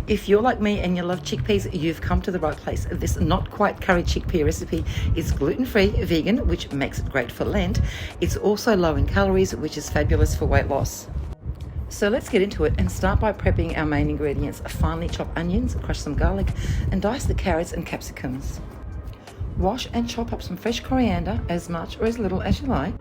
If you're like me and you love chickpeas, you've come to the right place. This not quite curry chickpea recipe is gluten-free, vegan, which makes it great for Lent. It's also low in calories, which is fabulous for weight loss. So let's get into it and start by prepping our main ingredients. Finely chop onions, crush some garlic, and dice the carrots and capsicums. Wash and chop up some fresh coriander, as much or as little as you like.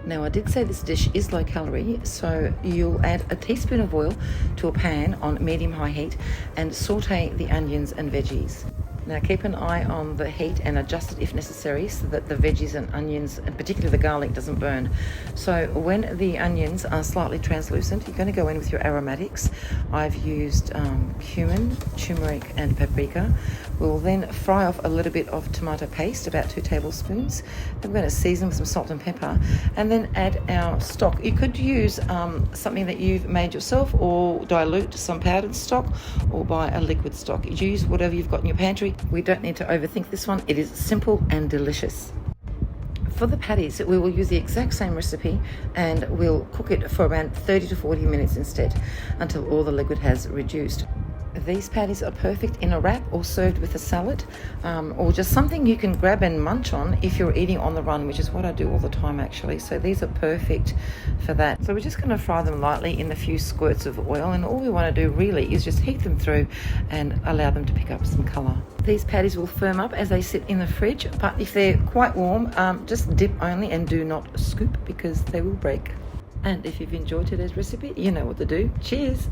Now, I did say this dish is low calorie, so you'll add a teaspoon of oil to a pan on medium-high heat and saute the onions and veggies. Now, keep an eye on the heat and adjust it if necessary so that the veggies and onions, and particularly the garlic, doesn't burn. So when the onions are slightly translucent, you're going to go in with your aromatics. I've used cumin, turmeric and paprika. We'll then fry off a little bit of tomato paste, about 2 tablespoons. Then we're going to season with some salt and pepper and then add our stock. You could use something that you've made yourself or dilute some powdered stock or buy a liquid stock. Use whatever you've got in your pantry. We don't need to overthink this one. It is simple and delicious. For the patties, we will use the exact same recipe and we'll cook it for around 30 to 40 minutes instead until all the liquid has reduced. These patties are perfect in a wrap or served with a salad or just something you can grab and munch on if you're eating on the run, which is what I do all the time actually. So these are perfect for that. So we're just going to fry them lightly in a few squirts of oil, and all we want to do really is just heat them through and allow them to pick up some colour. These patties will firm up as they sit in the fridge, but if they're quite warm, just dip only and do not scoop because they will break. And if you've enjoyed today's recipe, you know what to do. Cheers!